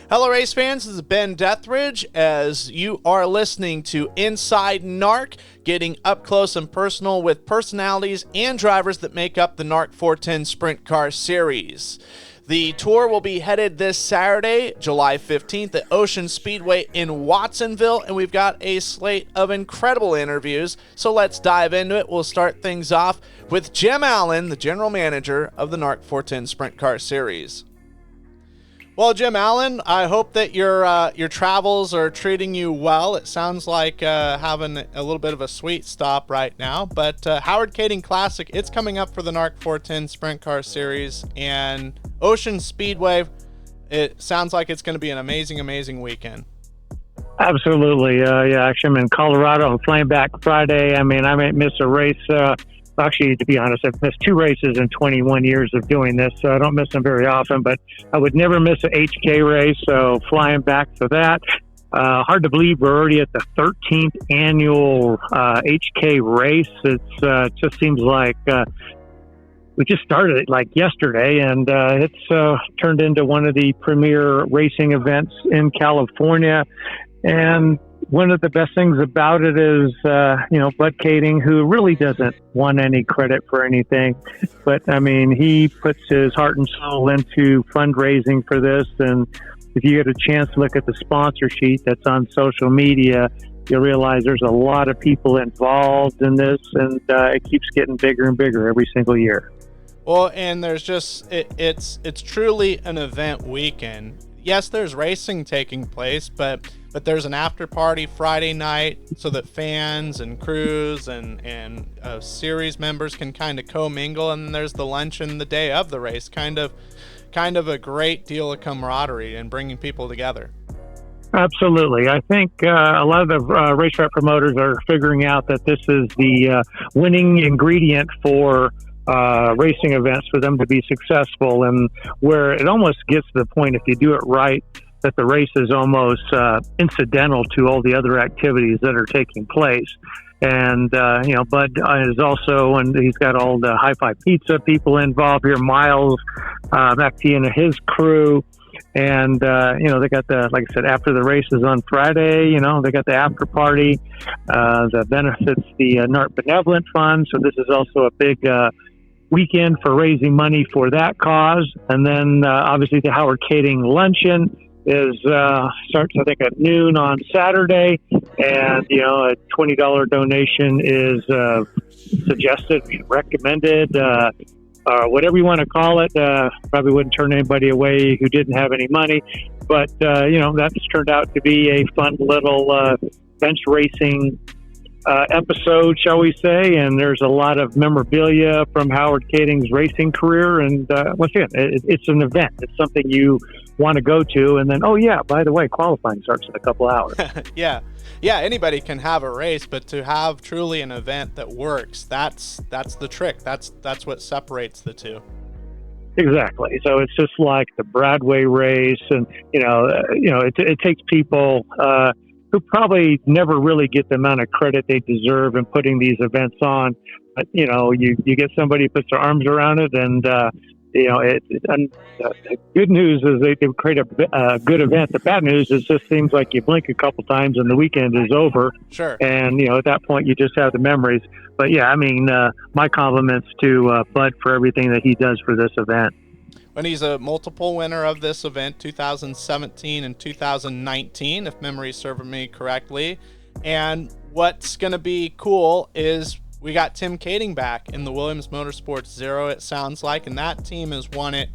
Hello, race fans. This is Ben Deathridge as you are listening to Inside NARC, getting up close and personal with personalities and drivers that make up the NARC 410 Sprint Car Series. The tour will be headed this Saturday, July 15th at Ocean Speedway in Watsonville, and we've got a slate of incredible interviews, so let's dive into it. We'll start things off with Jim Allen, the general manager of the NARC 410 Sprint Car Series. Well, Jim Allen, I hope that your travels are treating you well. It sounds like having a little bit of a sweet stop right now. But Howard Kaeding Classic, it's coming up for the NARC 410 Sprint Car Series. And Ocean Speedway, it sounds like it's going to be an amazing, amazing weekend. Absolutely. Actually, I'm in Colorado. I'm flying back Friday. I might miss a race. Actually, to be honest, I've missed 2 races in 21 years of doing this, so I don't miss them very often, but I would never miss an HK race, so flying back for that. Hard to believe we're already at the 13th annual HK race. It just seems like we just started it like yesterday, and it's turned into one of the premier racing events in California. And one of the best things about it is, Bud Kaeding, who really doesn't want any credit for anything, but he puts his heart and soul into fundraising for this. And if you get a chance to look at the sponsor sheet that's on social media, you'll realize there's a lot of people involved in this, and it keeps getting bigger and bigger every single year. Well, and there's just, it's truly an event weekend. Yes, there's racing taking place, but there's an after party Friday night so that fans and crews and series members can kind of commingle, and then there's the luncheon the day of the race. Kind of a great deal of camaraderie and bringing people together. Absolutely. I think a lot of the racetrack promoters are figuring out that this is the winning ingredient for racing events for them to be successful, and where it almost gets to the point, if you do it right, that the race is almost incidental to all the other activities that are taking place. And Bud is also, and he's got all the High Five Pizza people involved here, Miles, McTee and his crew. And, they got the, like I said, after the races on Friday, they got the after party that benefits the NARC Benevolent Fund. So this is also a big weekend for raising money for that cause. And then obviously the Howard Kaeding Luncheon starts, I think, at noon on Saturday. And, a $20 donation is suggested, recommended, whatever you want to call it. Probably wouldn't turn anybody away who didn't have any money. But, that's turned out to be a fun little bench racing episode, shall we say. And there's a lot of memorabilia from Howard Kaeding's racing career. And once again, it's an event. It's something you want to go to. And then, by the way, qualifying starts in a couple hours. Yeah, anybody can have a race, but to have truly an event that works, that's the trick. That's what separates the two. Exactly. So it's just like the Broadway race, and it takes people who probably never really get the amount of credit they deserve in putting these events on. But you get somebody who puts their arms around it, and the good news is they can create a good event. The bad news is it just seems like you blink a couple times and the weekend is over. Sure. And, at that point you just have the memories. But my compliments to Bud for everything that he does for this event. And he's a multiple winner of this event, 2017 and 2019, if memory serves me correctly. And what's going to be cool is we got Tim Kaeding back in the Williams Motorsports Zero, it sounds like, and that team has won it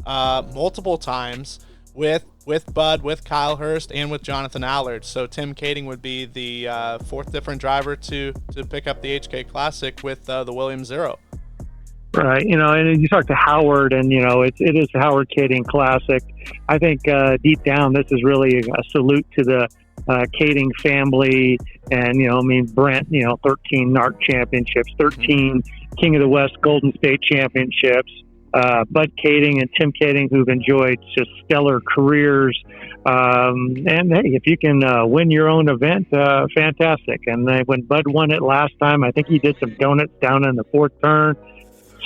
multiple times with Bud, with Kyle Hurst, and with Jonathan Allard. So Tim Kaeding would be the 4th different driver to pick up the HK Classic with the Williams Zero. Right, and you talk to Howard, and it is the Howard Kaeding Classic. I think deep down, this is really a salute to the Kaeding family, and Brent, 13 NARC championships, 13 King of the West Golden State championships. Bud Kaeding and Tim Kaeding, who've enjoyed just stellar careers. And hey, if you can win your own event, fantastic. And when Bud won it last time, I think he did some donuts down in the 4th turn,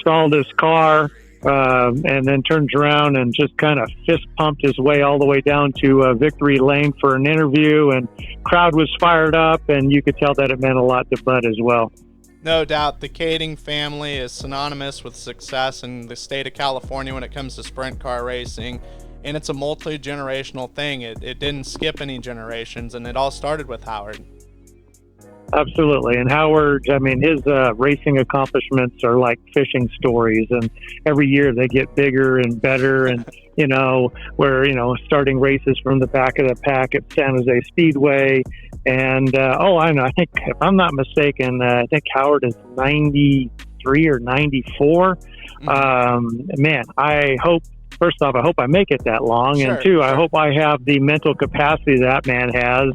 stalled his car, and then turns around and just kind of fist pumped his way all the way down to victory lane for an interview, and crowd was fired up, and you could tell that it meant a lot to Bud as well. No doubt, the Kaeding family is synonymous with success in the state of California when it comes to sprint car racing, and it's a multi-generational thing. It didn't skip any generations, and it all started with Howard. Absolutely. And Howard, I mean, his racing accomplishments are like fishing stories, and every year they get bigger and better. And, starting races from the back of the pack at San Jose Speedway. And, I know, I think, if I'm not mistaken, I think Howard is 93 or 94. Man, first off, I hope I make it that long. Sure, and two, sure. I hope I have the mental capacity that man has,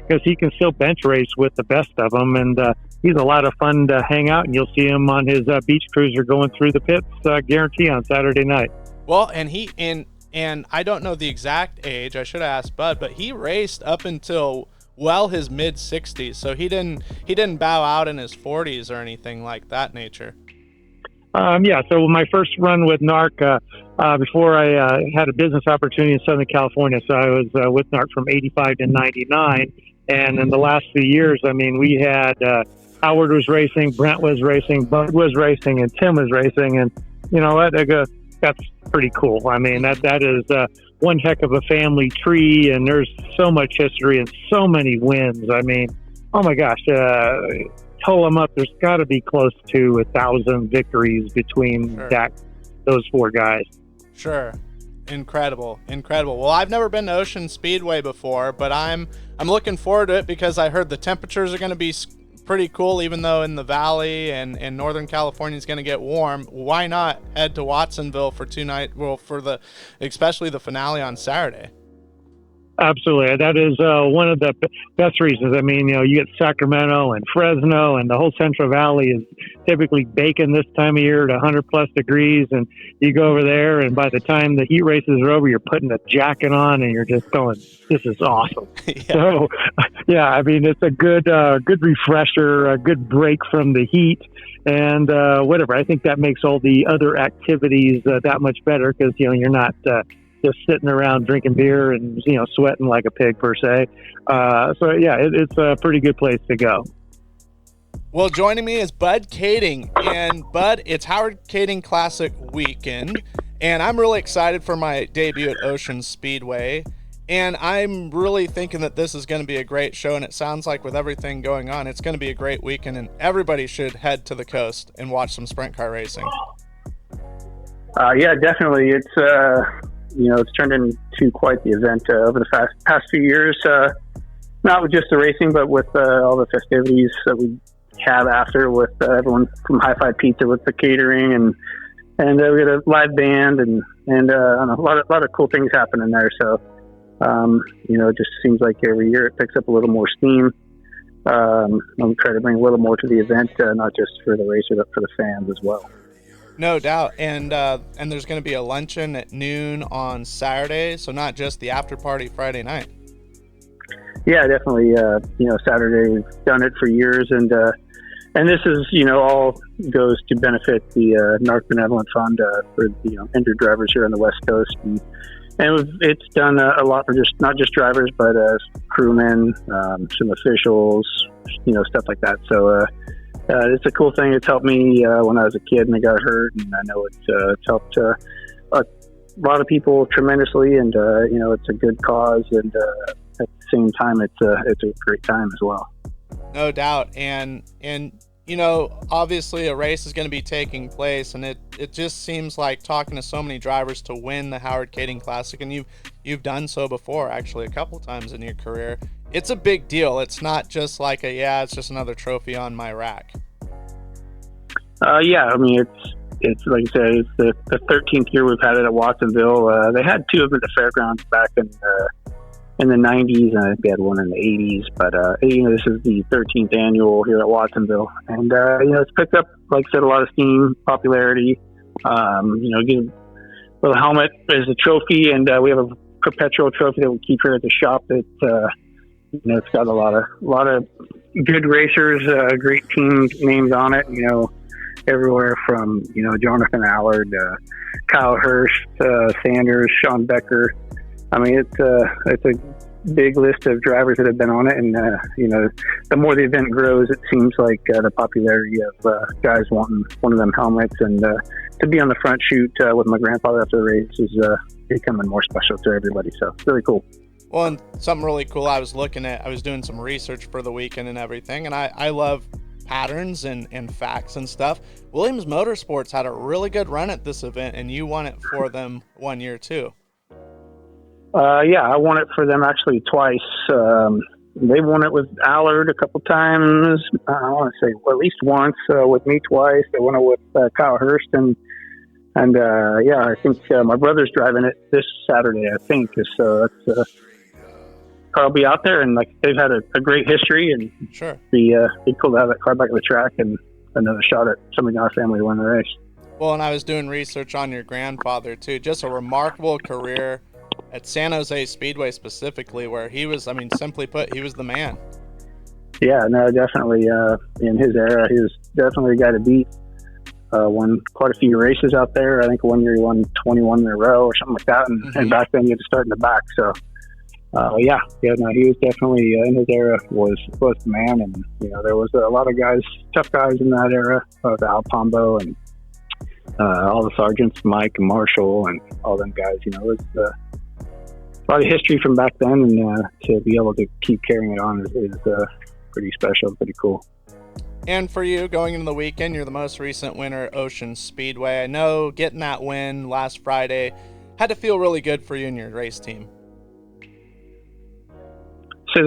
because he can still bench race with the best of them. And he's a lot of fun to hang out, and you'll see him on his beach cruiser going through the pits, guarantee, on Saturday night. Well, and I don't know the exact age. I should have asked Bud, but he raced up until his mid 60s. So he didn't bow out in his 40s or anything like that nature. So my first run with NARC, before I had a business opportunity in Southern California, so I was with NARC from 85 to 99. And in the last few years, I mean, we had Howard was racing, Brent was racing, Bud was racing, and Tim was racing. And you know what? That's pretty cool. I mean, that is one heck of a family tree, and there's so much history and so many wins. I mean, oh my gosh, total them up, there's got to be close to 1,000 victories between those four guys. Sure. Incredible. Well, I've never been to Ocean Speedway before, but I'm looking forward to it because I heard the temperatures are going to be pretty cool, even though in the valley and Northern California is going to get warm. Why not head to Watsonville for 2 nights? Well, especially the finale on Saturday. Absolutely. That is one of the best reasons. I mean, you get Sacramento and Fresno, and the whole Central Valley is typically baking this time of year at 100+ degrees. And you go over there, and by the time the heat races are over, you're putting a jacket on, and you're just going, this is awesome. Yeah. So, I mean, it's a good refresher, a good break from the heat. And whatever. I think that makes all the other activities that much better because, you're not just sitting around drinking beer and, sweating like a pig per se. It's a pretty good place to go. Well, joining me is Bud Kaeding. And Bud, it's Howard Kaeding Classic weekend. And I'm really excited for my debut at Ocean Speedway. And I'm really thinking that this is going to be a great show. And it sounds like with everything going on, it's going to be a great weekend. And everybody should head to the coast and watch some sprint car racing. Yeah, definitely. It's turned into quite the event over the past few years, not with just the racing, but with all the festivities that we have after with everyone from Hi-Fi Pizza with the catering and we got a live band and a lot of cool things happening there. So, it just seems like every year it picks up a little more steam. I'm trying to bring a little more to the event, not just for the racer, but for the fans as well. No doubt. And there's going to be a luncheon at noon on Saturday, so not just the after party Friday night. Yeah, definitely. Saturday, we've done it for years, and this is, all goes to benefit the NARC Benevolent Fund for injured drivers here on the West Coast, and it's done a lot for not just drivers, but crewmen, some officials, stuff like that. So it's a cool thing. It's helped me when I was a kid and I got hurt, and I know it's helped a lot of people tremendously, and it's a good cause, and at the same time, it's a great time as well. No doubt, and obviously a race is going to be taking place, and it just seems like talking to so many drivers to win the Howard Kaeding Classic, and you've done so before, actually, a couple times in your career. It's a big deal. It's not just like it's just another trophy on my rack. Yeah, I mean, it's like I said, it's the 13th year we've had it at Watsonville. They had 2 of them at the fairgrounds back in the 90s, and I think they had one in the 80s. But this is the 13th annual here at Watsonville, and it's picked up, like I said, a lot of steam, popularity. Give a little helmet as a trophy, and we have a perpetual trophy that we keep here at the shop. It's got a lot of good racers, great team names on it. everywhere from, Jonathan Allard, Kyle Hurst, Sanders, Sean Becker. I mean, it's a big list of drivers that have been on it, and the more the event grows, it seems like the popularity of guys wanting one of them helmets, and to be on the front chute with my grandfather after the race is becoming more special to everybody. So it's really cool. Well, and something really cool I was doing some research for the weekend and everything, and I love patterns and facts and stuff. Williams Motorsports had a really good run at this event, and you won it for them one year too. Yeah, I won it for them actually twice. They won it with Allard a couple times. I want to say at least once with me twice. They won it with Kyle Hurst, and I think my brother's driving it this Saturday. I think so. That's probably out there, and like they've had a great history, and sure, be cool to have that car back at the track and another shot at somebody in our family to win the race. Well, and I was doing research on your grandfather too. Just a remarkable career at San Jose Speedway specifically, where he was, simply put, he was the man. Yeah, no, definitely. In his era, he was definitely a guy to beat. Won quite a few races out there. I think one year he won 21 in a row or something like that. And back then you had to start in the back. So, he was definitely in his era was the man. And, there was a lot of guys, tough guys in that era, Al Pombo and all the sergeants, Mike and Marshall and all them guys. It was a lot of history from back then, and to be able to keep carrying it on is pretty special, pretty cool. And for you, going into the weekend, you're the most recent winner at Ocean Speedway. I know getting that win last Friday had to feel really good for you and your race team. So,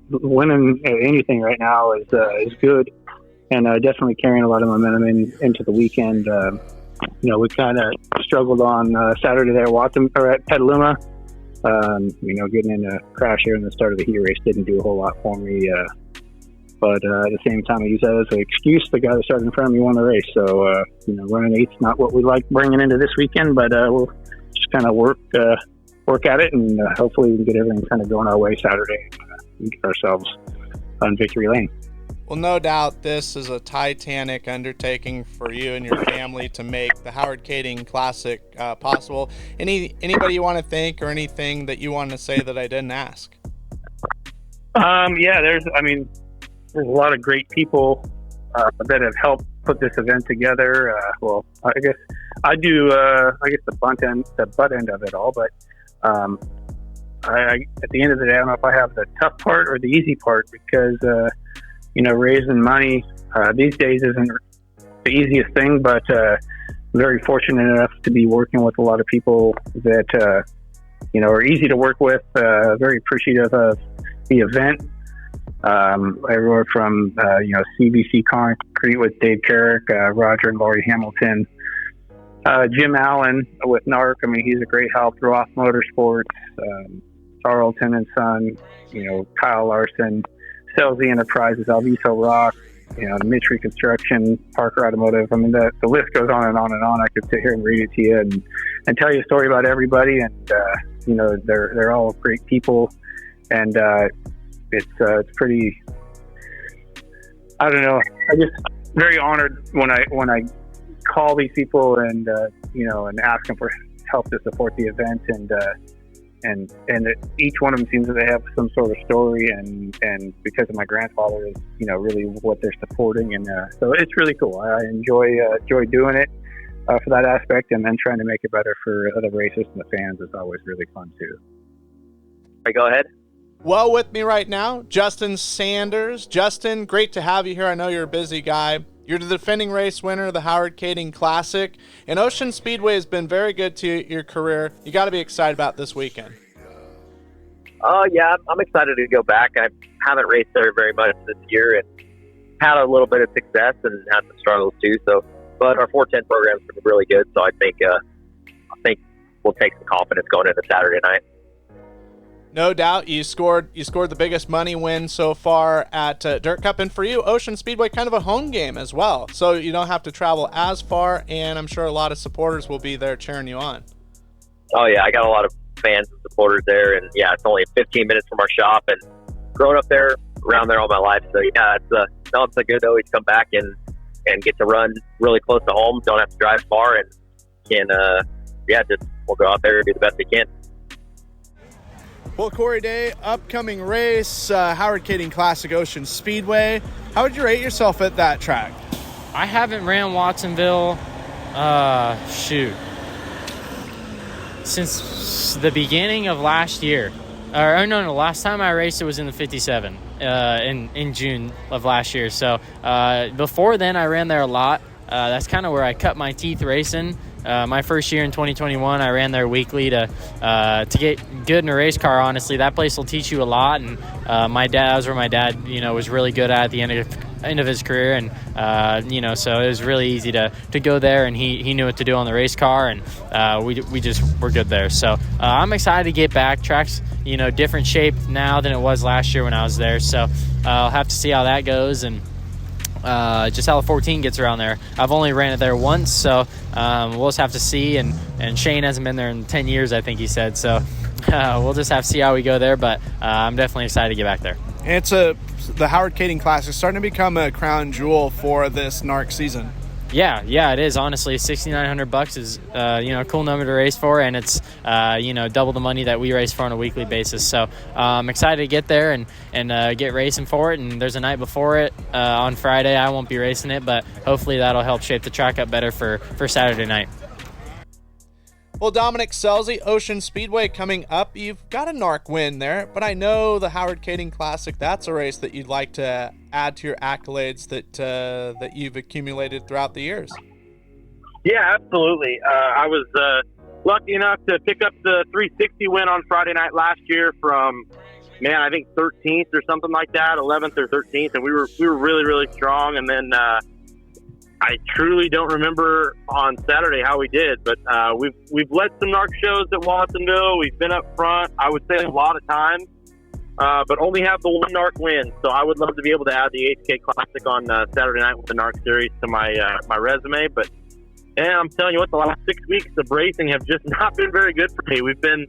winning anything right now is good, and definitely carrying a lot of momentum into the weekend. We kind of struggled on Saturday there at Petaluma. Getting in a crash here in the start of the heat race didn't do a whole lot for me. But at the same time, I use that as an excuse. The guy that started in front of me won the race. So, running eight's not what we like bringing into this weekend, but we'll just kind of work at it, and hopefully we can get everything kind of going our way Saturday and get ourselves on victory lane. Well, no doubt this is a titanic undertaking for you and your family to make the Howard Kaeding Classic possible. Anybody you want to thank or anything that you want to say that I didn't ask? There's a lot of great people that have helped put this event together. I guess I do. The butt end of it all, but at the end of the day, I don't know if I have the tough part or the easy part, because raising money these days isn't the easiest thing, but very fortunate enough to be working with a lot of people that are easy to work with. Very appreciative of the event. Everywhere from CBC Concrete with Dave Carrick, Roger and Laurie Hamilton, Jim Allen with NARC. he's a great help. Roth Motorsports, Tarleton and Son, Kyle Larson, Scelzi Enterprises, Alviso Rock, Mitri Construction, Parker Automotive. The list goes on and on and on. I could sit here and read it to you and tell you a story about everybody. And they're all great people, and it's pretty. I don't know. I just very honored when I call these people and and ask them for help to support the event, and each one of them seems that they have some sort of story, and because of my grandfather is really what they're supporting, and so it's really cool. I enjoy doing it for that aspect, and then trying to make it better for the racers and the fans is always really fun too. Right, go ahead. Well, with me right now, Justyn Sanders. Justyn, great to have you here. I know you're a busy guy. You're the defending race winner of the Howard Kaeding Classic, and Ocean Speedway has been very good to your career. You got to be excited about this weekend. Yeah, I'm excited to go back. I haven't raced there very much this year, and had a little bit of success and had some struggles too. So, but our 410 program's been really good. So I think we'll take some confidence going into Saturday night. No doubt. You scored the biggest money win so far at Dirt Cup, and for you, Ocean Speedway, kind of a home game as well. So you don't have to travel as far, and I'm sure a lot of supporters will be there cheering you on. Oh yeah, I got a lot of fans and supporters there, and yeah, it's only 15 minutes from our shop, and growing up there, around there all my life. So yeah, it's good to always come back and and get to run really close to home. Don't have to drive far, and can we'll go out there and do the best we can. Well, Corey Day, upcoming race, Howard Kaeding Classic, Ocean Speedway. How would you rate yourself at that track? I haven't ran Watsonville, since the beginning of last year. Last time I raced it was in the 57 in June of last year. So before then, I ran there a lot. That's kind of where I cut my teeth racing. My first year in 2021, I ran there weekly to get good in a race car. Honestly, that place will teach you a lot. And that was where my dad, was really good at the end of his career, and so it was really easy to go there, and he knew what to do on the race car, and we just were good there. So I'm excited to get back. Track's different shape now than it was last year when I was there. So I'll have to see how that goes, and just how the 14 gets around there. I've only ran it there once, so we'll just have to see. And Shane hasn't been there in 10 years, I think he said. So we'll just have to see how we go there. But I'm definitely excited to get back there. It's the Howard Kaeding Classic is starting to become a crown jewel for this NARC season. Yeah, it is. Honestly, $6,900 is a cool number to race for, and it's double the money that we race for on a weekly basis. So I'm excited to get there and get racing for it. And there's a night before it on Friday. I won't be racing it, but hopefully that'll help shape the track up better for Saturday night. Well, Dominic Scelzi, Ocean Speedway coming up. You've got a NARC win there, but I know the Howard Kaeding Classic, that's a race that you'd like to add to your accolades that you've accumulated throughout the years. Yeah, absolutely. I was lucky enough to pick up the 360 win on Friday night last year from, I think 13th or something like that, 11th or 13th, and we were really, really strong. And then I truly don't remember on Saturday how we did, but we've led some NARC shows at Watsonville. We've been up front, I would say, a lot of times, but only have the one NARC win. So I would love to be able to add the HK Classic on Saturday night with the NARC Series to my resume. But I'm telling you what, the last 6 weeks of racing have just not been very good for me. We've been,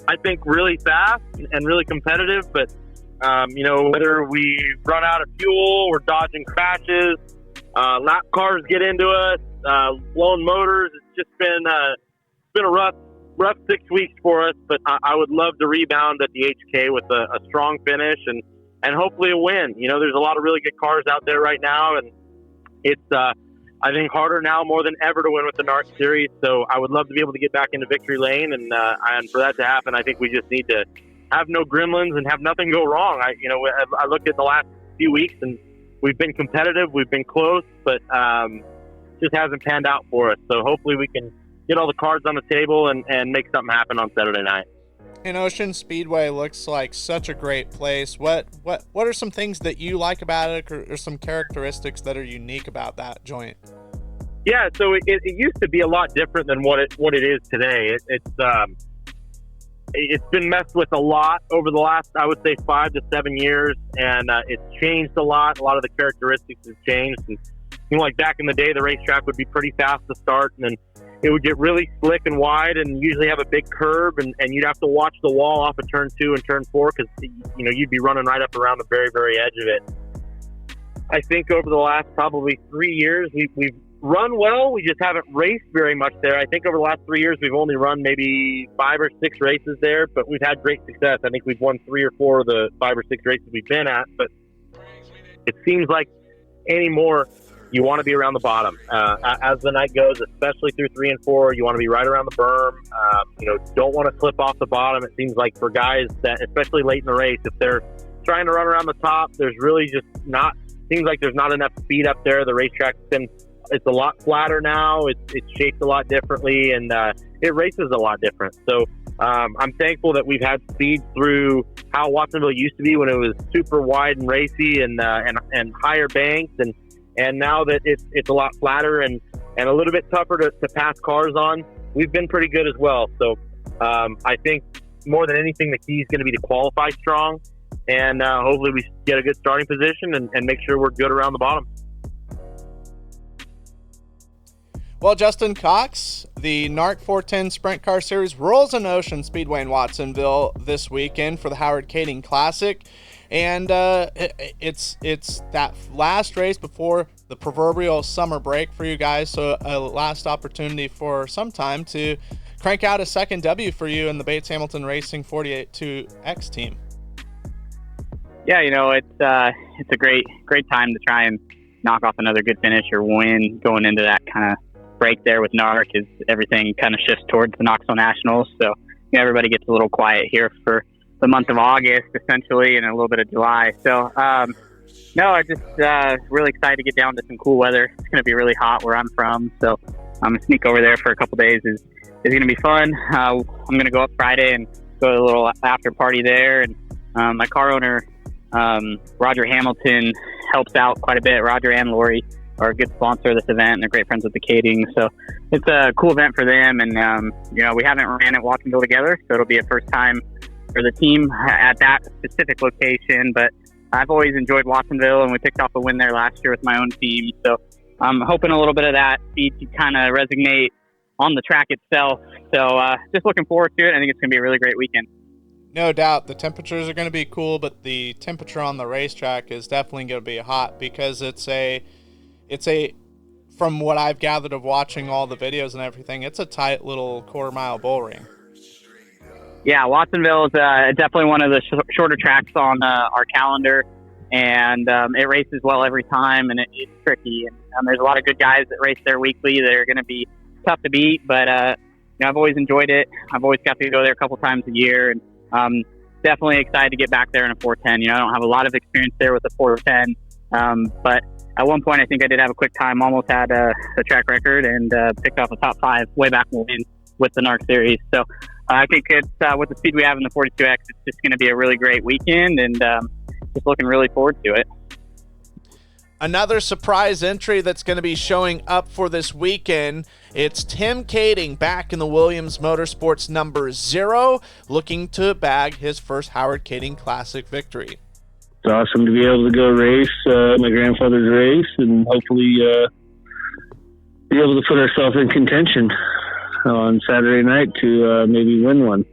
I think, really fast and really competitive, but whether we run out of fuel, we're dodging crashes, lap cars get into us, blown motors. It's just been a rough 6 weeks for us, but I would love to rebound at the HK with a strong finish and hopefully a win. There's a lot of really good cars out there right now, and it's I think harder now more than ever to win with the NARC Series. So I would love to be able to get back into victory lane, and for that to happen, I think we just need to have no gremlins and have nothing go wrong. I looked at the last few weeks, and we've been competitive, we've been close, but just hasn't panned out for us. So hopefully we can get all the cards on the table and make something happen on Saturday night. And Ocean Speedway looks like such a great place. What are some things that you like about it, or some characteristics that are unique about that joint? Yeah, so it used to be a lot different than what it is today. It's been messed with a lot over the last, I would say, 5 to 7 years, and it's changed a lot. A lot of the characteristics have changed. And like back in the day, the racetrack would be pretty fast to start, and then it would get really slick and wide, and usually have a big curve, and you'd have to watch the wall off of turn 2 and turn 4 because you'd be running right up around the very, very edge of it. I think over the last probably 3 years, we've run well. We just haven't raced very much there. I think over the last 3 years, we've only run maybe 5 or 6 races there, but we've had great success. I think we've won 3 or 4 of the 5 or 6 races we've been at, but it seems like anymore you want to be around the bottom. As the night goes, especially through 3 and 4, you want to be right around the berm. Don't want to slip off the bottom. It seems like for guys that, especially late in the race, if they're trying to run around the top, there's really just seems like there's not enough speed up there. The racetrack's it's a lot flatter now. It's shaped a lot differently, and it races a lot different. So I'm thankful that we've had speed through how Watsonville used to be when it was super wide and racy and higher banks, and now that it's a lot flatter and a little bit tougher to pass cars on, we've been pretty good as well. So I think more than anything, the key is going to be to qualify strong, and hopefully we get a good starting position and make sure we're good around the bottom. Well, Justyn Cox, the NARC 410 Sprint Car Series rolls in Ocean Speedway in Watsonville this weekend for the Howard Kaeding Classic. And it's that last race before the proverbial summer break for you guys, so a last opportunity for some time to crank out a second W for you in the Bates Hamilton Racing 48-2X team. Yeah, it's a great time to try and knock off another good finish or win going into that kind of break there with NARC as everything kind of shifts towards the Knoxville Nationals. So everybody gets a little quiet here for the month of August, essentially, and a little bit of July. So, no, I just really excited to get down to some cool weather. It's going to be really hot where I'm from, so I'm going to sneak over there for a couple days. Is going to be fun. I'm going to go up Friday and go to a little after party there. And my car owner, Roger Hamilton, helps out quite a bit. Roger and Lori are a good sponsor of this event, and they're great friends with the Kaeding. So it's a cool event for them. And, we haven't ran at Watsonville together, so it'll be a first time for the team at that specific location. But I've always enjoyed Watsonville, and we picked off a win there last year with my own team. So I'm hoping a little bit of that speed to kind of resonate on the track itself. So just looking forward to it. I think it's going to be a really great weekend. No doubt the temperatures are going to be cool, but the temperature on the racetrack is definitely going to be hot because it's a, from what I've gathered of watching all the videos and everything, it's a tight little quarter-mile bull ring. Yeah, Watsonville is definitely one of the shorter tracks on our calendar, and it races well every time, and it's tricky. And there's a lot of good guys that race there weekly that are going to be tough to beat, but I've always enjoyed it. I've always got to go there a couple times a year, and definitely excited to get back there in a 410. I don't have a lot of experience there with the 410, but at one point I think I did have a quick time, almost had a track record, and picked off a top 5 way back when with the NARC Series. So I think it's with the speed we have in the 42X, it's just going to be a really great weekend, and just looking really forward to it. Another surprise entry that's going to be showing up for this weekend. It's Tim Kaeding back in the Williams Motorsports number 0, looking to bag his first Howard Kaeding Classic victory. It's awesome to be able to go race my grandfather's race and hopefully be able to put ourselves in contention on Saturday night to maybe win one.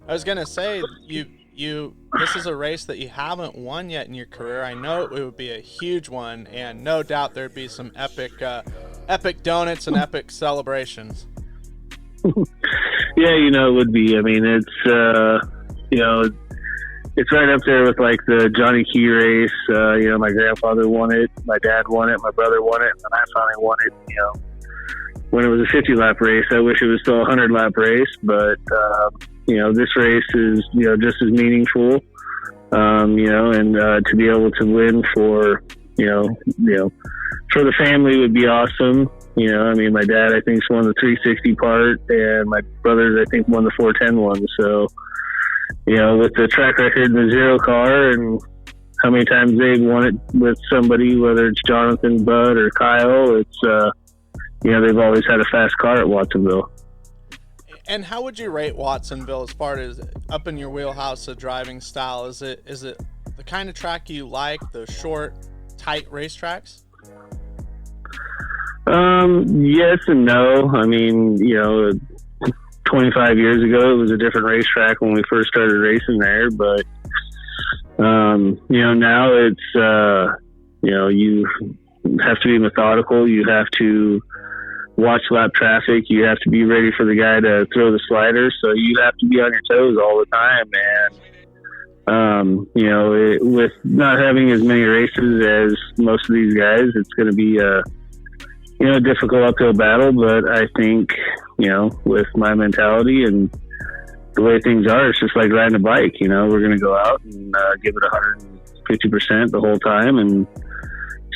I was going to say, this is a race that you haven't won yet in your career. I know it would be a huge one, and no doubt there'd be some epic donuts and epic celebrations. Yeah, it would be. I mean, it's it's right up there with like the Johnny Key race. My grandfather won it, my dad won it, my brother won it, and I finally won it. When it was a 50-lap race. I wish it was still a 100-lap race, but this race is just as meaningful. And to be able to win for for the family would be awesome. My dad I think's won the 360 part, and my brothers I think won the 410 one. So with the track record in the 0 car and how many times they've won it with somebody, whether it's Jonathan, Bud, or Kyle, it's they've always had a fast car at Watsonville. And how would you rate Watsonville as far as up in your wheelhouse of driving style? Is it the kind of track you like, the short, tight racetracks? Yes and no. I mean, 25 years ago, it was a different racetrack when we first started racing there, but now it's you have to be methodical. You have to watch lap traffic. You have to be ready for the guy to throw the slider. So you have to be on your toes all the time. And, with not having as many races as most of these guys, it's going to be a difficult uphill battle. But I think, with my mentality and the way things are, it's just like riding a bike. We're going to go out and give it 150% the whole time and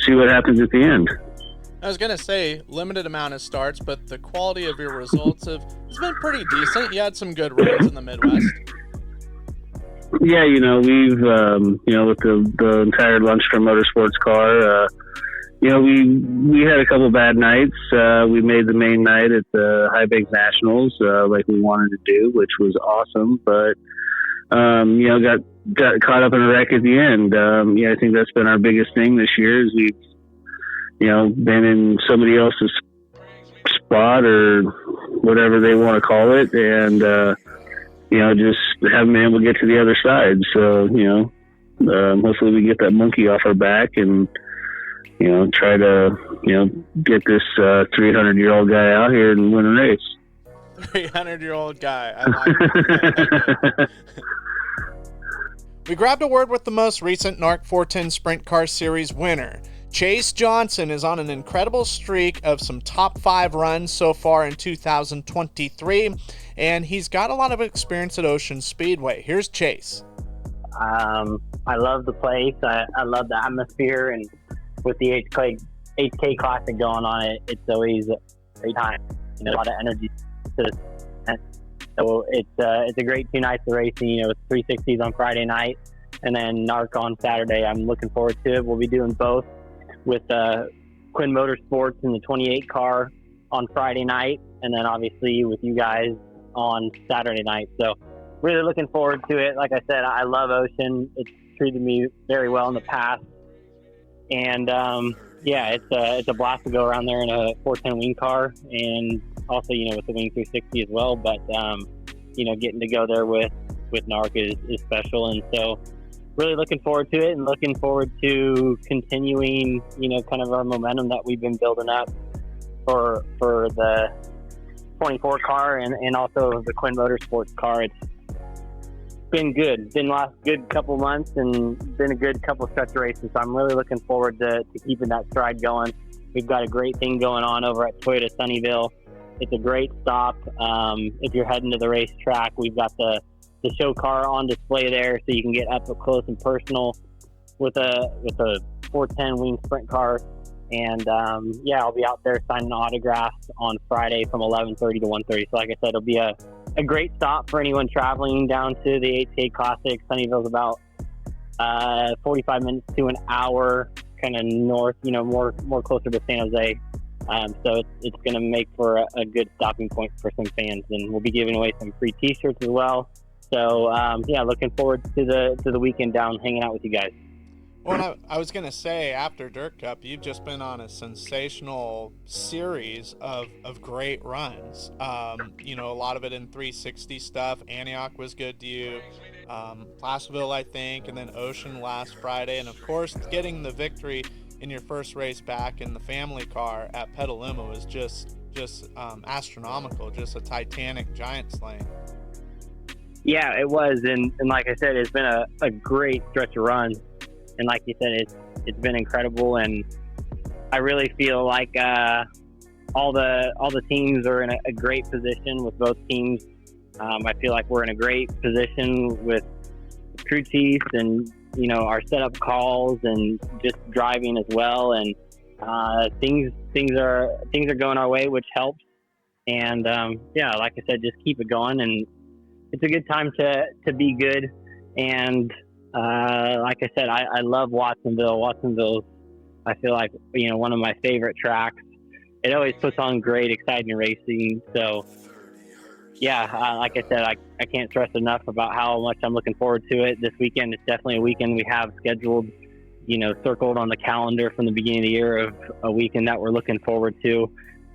see what happens at the end. I was going to say limited amount of starts, but the quality of your results has been pretty decent. You had some good runs in the Midwest. Yeah, we've, with the entire Lundstrom Motorsports car, we had a couple bad nights. We made the main night at the High Bank Nationals like we wanted to do, which was awesome, but, got caught up in a wreck at the end. I think that's been our biggest thing this year is we've, been in somebody else's spot or whatever they want to call it, and just haven't been able to get to the other side. So hopefully we get that monkey off our back and try to, get this 300-year-old guy out here and win a race. 300-year-old guy. I like it. We grabbed a word with the most recent NARC 410 Sprint Car Series winner. Chase Johnson is on an incredible streak of some top 5 runs so far in 2023, and he's got a lot of experience at Ocean Speedway. Here's Chase. I love the place. I love the atmosphere, and with the HK Classic going on, it's always a great time. A lot of energy. So it's a great 2 nights of racing. It's 360s on Friday night, and then NARC on Saturday. I'm looking forward to it. We'll be doing both with Quinn Motorsports in the 28 car on Friday night, and then obviously with you guys on Saturday night. So really looking forward to it. Like I said, I love Ocean. It's treated me very well in the past, and it's a blast to go around there in a 410 wing car, and also with the wing 360 as well. But getting to go there with NARC is special, and so really looking forward to it, and looking forward to continuing kind of our momentum that we've been building up for the 24 car and also the Quinn Motorsports car. It's been good. It's been last good couple months and been a good couple stretch races. So I'm really looking forward to keeping that stride going. We've got a great thing going on over at Toyota Sunnyvale. It's a great stop. If you're heading to the racetrack, we've got the show car on display there, so you can get up close and personal with a 410 wing sprint car. And I'll be out there signing autographs on Friday from 11:30 to 1:30. So like I said, it'll be a great stop for anyone traveling down to the 8K Classic. Sunnyvale's about 45 minutes to an hour, kind of north, more closer to San Jose. So it's going to make for a good stopping point for some fans, and we'll be giving away some free T-shirts as well. So looking forward to the weekend down, hanging out with you guys. Well, I was going to say, after Dirt Cup, you've just been on a sensational series of great runs. A lot of it in 360 stuff. Antioch was good to you. Placerville, I think, and then Ocean last Friday. And, of course, getting the victory in your first race back in the family car at Petaluma was just astronomical, just a titanic giant slaying. Yeah, it was. And like I said, it's been a great stretch of runs. And like you said, it's been incredible, and I really feel like all the teams are in a great position with both teams. I feel like we're in a great position with crew chiefs and our setup calls and just driving as well. And things are going our way, which helps. And like I said, just keep it going, and it's a good time to be good. And like I said, I love Watsonville. Watsonville's, I feel like, one of my favorite tracks. It always puts on great, exciting racing. So, like I said, I can't stress enough about how much I'm looking forward to it. This weekend is definitely a weekend we have scheduled, circled on the calendar from the beginning of the year of a weekend that we're looking forward to.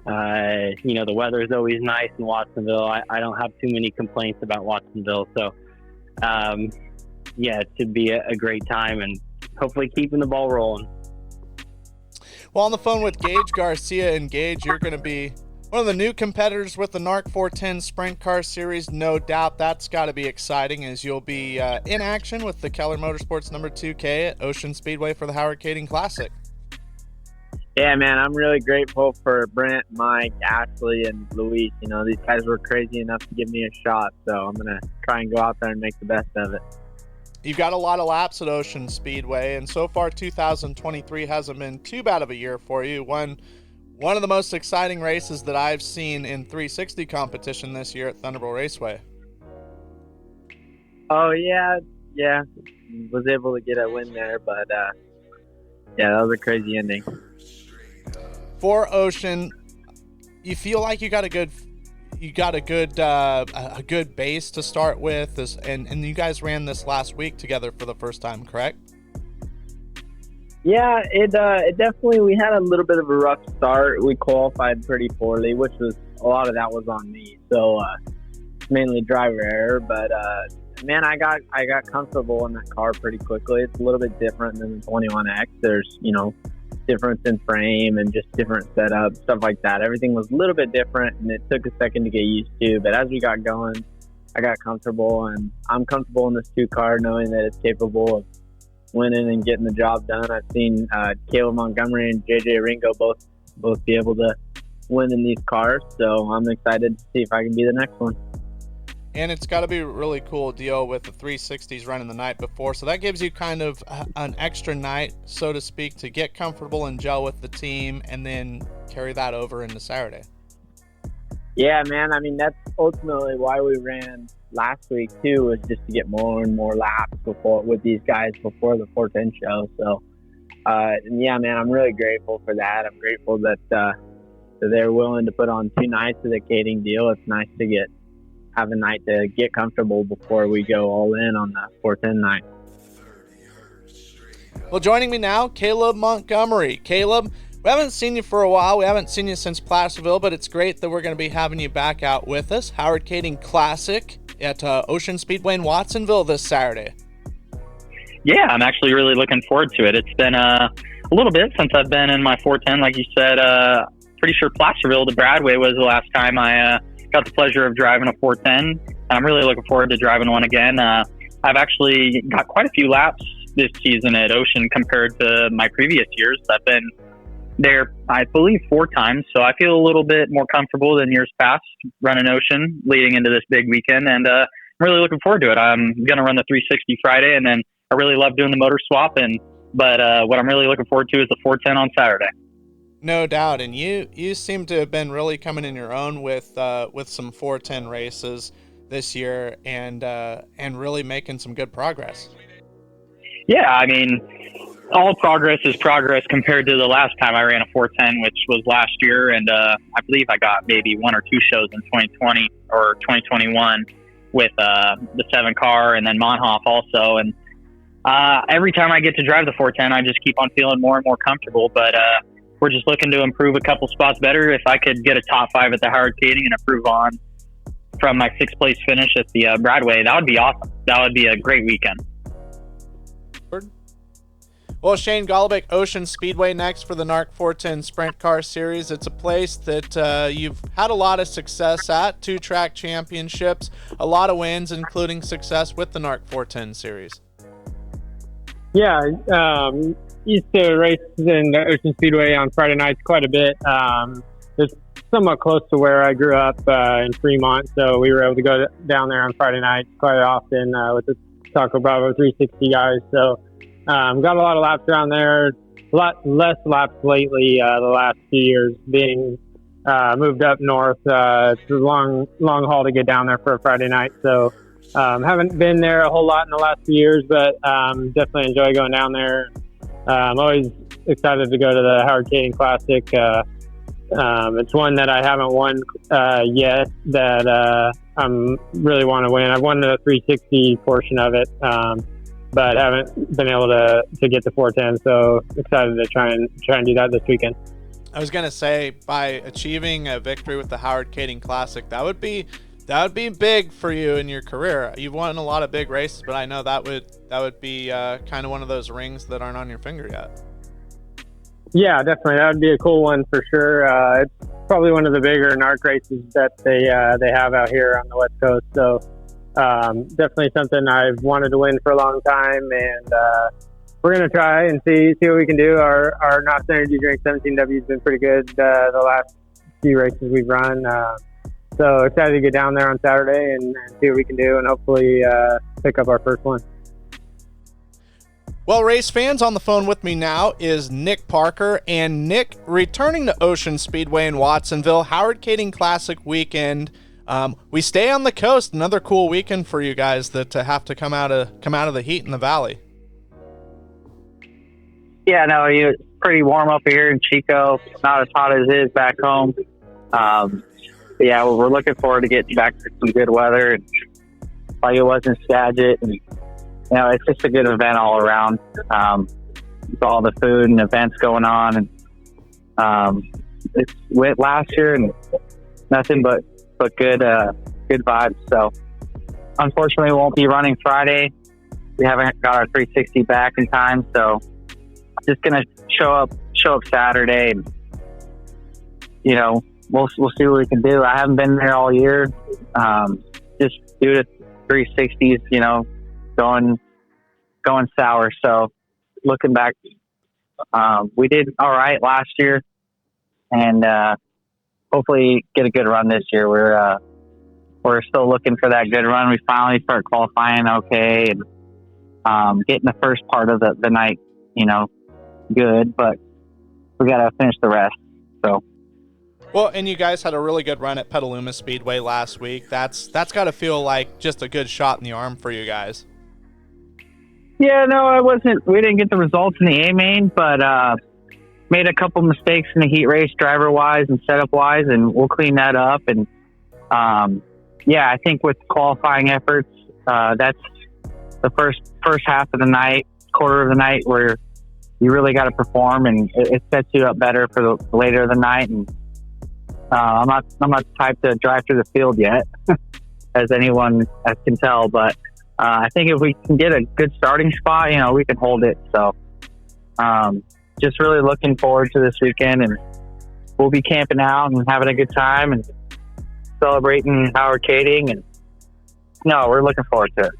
The weather is always nice in Watsonville. I don't have too many complaints about Watsonville. So, it should be a great time, and hopefully keeping the ball rolling. Well, on the phone with Gage Garcia, and Gage, you're going to be one of the new competitors with the NARC 410 Sprint Car Series. No doubt that's got to be exciting, as you'll be in action with the Keller Motorsports number 2K at Ocean Speedway for the Howard Kaeding Classic. Yeah, man, I'm really grateful for Brent, Mike, Ashley, and Luis. These guys were crazy enough to give me a shot, so I'm going to try and go out there and make the best of it. You've got a lot of laps at Ocean Speedway, and so far 2023 hasn't been too bad of a year for you. One of the most exciting races that I've seen in 360 competition this year at Thunderbolt Raceway. Oh, yeah. Was able to get a win there, but that was a crazy ending. For Ocean, you feel like you got a good base to start with, and you guys ran this last week together for the first time, correct? Yeah, it definitely, we had a little bit of a rough start. We qualified pretty poorly, which was, a lot of that was on me. So mainly driver error, but man, I got comfortable in that car pretty quickly. It's a little bit different than the 21X. There's difference in frame and just different setup, stuff like that. Everything was a little bit different, and it took a second to get used to. But as we got going, I got comfortable, and I'm comfortable in this 2 car, knowing that it's capable of winning and getting the job done. I've seen Kaleb Montgomery and JJ Ringo both be able to win in these cars, so I'm excited to see if I can be the next one. And it's got to be a really cool deal with the 360s running the night before, so that gives you kind of an extra night, so to speak, to get comfortable and gel with the team and then carry that over into Saturday. Yeah, man. I mean, that's ultimately why we ran last week too, was just to get more and more laps with these guys before the 410 show. So, yeah, man, I'm really grateful for that. I'm grateful that they're willing to put on 2 nights of the Kaeding deal. It's nice to have a night to get comfortable before we go all in on the 410 night. Well, joining me now, Kaleb Montgomery. Kaleb, we haven't seen you for a while. We haven't seen you since Placerville, but it's great that we're going to be having you back out with us. Howard Kaeding Classic at Ocean Speedway in Watsonville this Saturday. Yeah, I'm actually really looking forward to it. It's been a little bit since I've been in my 410. Like you said, pretty sure Placerville to Bradway was the last time I got the pleasure of driving a 410. I'm really looking forward to driving one again. I've actually got quite a few laps this season at Ocean compared to my previous years. I've been there, I believe, 4 times, so I feel a little bit more comfortable than years past running Ocean leading into this big weekend, and I'm really looking forward to it. I'm going to run the 360 Friday, and then I really love doing the motor swap, but what I'm really looking forward to is the 410 on Saturday. No doubt, and you seem to have been really coming in your own with some 410 races this year, and really making some good progress. Yeah, I mean, all progress is progress compared to the last time I ran a 410, which was last year, and I believe I got maybe 1 or 2 shows in 2020 or 2021 with the 7 car and then Monhoff also, and every time I get to drive the 410, I just keep on feeling more and more comfortable, but we're just looking to improve a couple spots better. If I could get a top 5 at the Howard Kaeding and improve on from my 6th place finish at the Bradway, that would be awesome. That would be a great weekend. Well, Shane, Golobic, Ocean Speedway next for the NARC 410 Sprint Car Series. It's a place that you've had a lot of success at, 2 track championships, a lot of wins, including success with the NARC 410 Series. Yeah, used to race in the Ocean Speedway on Friday nights quite a bit. It's somewhat close to where I grew up in Fremont, so we were able to go down there on Friday nights quite often with the Taco Bravo 360 guys. So got a lot of laps around there, a lot less laps lately the last few years, being moved up north. It's a long haul to get down there for a Friday night, so haven't been there a whole lot in the last few years, but definitely enjoy going down there. I'm always excited to go to the Howard Kaeding Classic. It's one that I haven't won yet that I really want to win. I've won the 360 portion of it, but haven't been able to get the 410. So excited to try and do that this weekend. I was gonna say, by achieving a victory with the Howard Kaeding Classic, that would be big for you in your career. You've won a lot of big races, but I know that would be kind of one of those rings that aren't on your finger yet. Yeah, definitely. That would be a cool one for sure. It's probably one of the bigger NARC races that they have out here on the West Coast. So definitely something I've wanted to win for a long time, and we're going to try and see what we can do. Our NOS Energy Drink 17W has been pretty good the last few races we've run. So excited to get down there on Saturday and see what we can do, and hopefully pick up our first one. Well, race fans, on the phone with me now is Nick Parker. And Nick, returning to Ocean Speedway in Watsonville, Howard Kaeding Classic weekend. We stay on the coast. Another cool weekend for you guys that have to come out of the heat in the valley. Yeah, no, it's pretty warm up here in Chico. Not as hot as it is back home. Yeah, we're looking forward to getting back to some good weather, and like it was in Skagit, and it's just a good event all around. With all the food and events going on, and it went last year, and nothing but good vibes. So unfortunately, we won't be running Friday. We haven't got our 360 back in time, so just gonna show show up Saturday, and we'll see what we can do. I haven't been there all year, just due to 360s, going sour. So looking back, we did all right last year, and hopefully get a good run this year. We're still looking for that good run. We finally start qualifying okay, and getting the first part of the night, good, but we got to finish the rest. So. Well, and you guys had a really good run at Petaluma Speedway last week. That's got to feel like just a good shot in the arm for you guys. Yeah, no, we didn't get the results in the A main, but made a couple mistakes in the heat race, driver wise and setup wise, and we'll clean that up. And I think with qualifying efforts, that's the first half of the night, quarter of the night, where you really got to perform, and it sets you up better for the later of the night. And I'm not the type to drive through the field yet, as anyone can tell, but I think if we can get a good starting spot, we can hold it. So just really looking forward to this weekend, and we'll be camping out and having a good time and celebrating Howard Kaeding. And we're looking forward to it.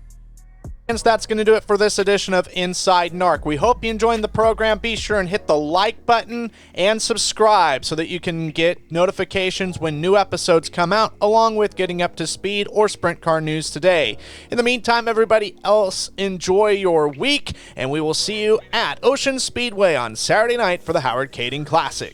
And that's going to do it for this edition of Inside NARC. We hope you enjoyed the program. Be sure and hit the like button and subscribe so that you can get notifications when new episodes come out, along with getting up to speed or sprint car news today. In the meantime, everybody else, enjoy your week, and we will see you at Ocean Speedway on Saturday night for the Howard Kaeding Classic.